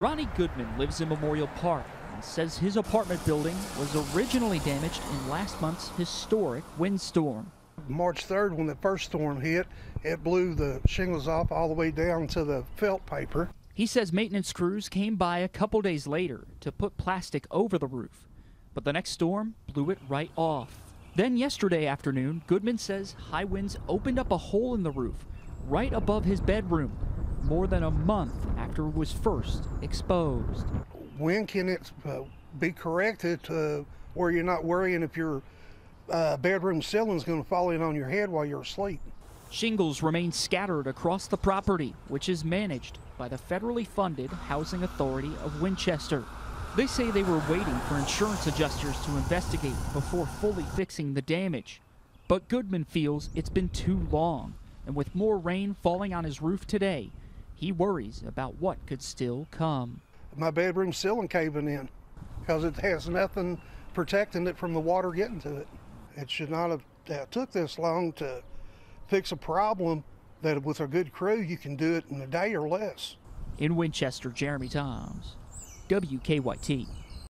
Ronnie Goodman lives in Memorial Park and says his apartment building was originally damaged in last month's historic windstorm. March 3rd, when the first storm hit, it blew the shingles off all the way down to the felt paper. He says maintenance crews came by a couple days later to put plastic over the roof, but the next storm blew it right off. Then yesterday afternoon, Goodman says high winds opened up a hole in the roof right above his bedroom, more than a month after it was first exposed. When can it be corrected to where you're not worrying if your bedroom ceiling is going to fall in on your head while you're asleep? Shingles remain scattered across the property, which is managed by the federally funded Housing Authority of Winchester. They say they were waiting for insurance adjusters to investigate before fully fixing the damage. But Goodman feels it's been too long, and with more rain falling on his roof today, he worries about what could still come. My bedroom ceiling caving in because it has nothing protecting it from the water getting to it. It should not have took this long to fix a problem that with a good crew you can do it in a day or less. In Winchester, Jeremy Toms, WKYT.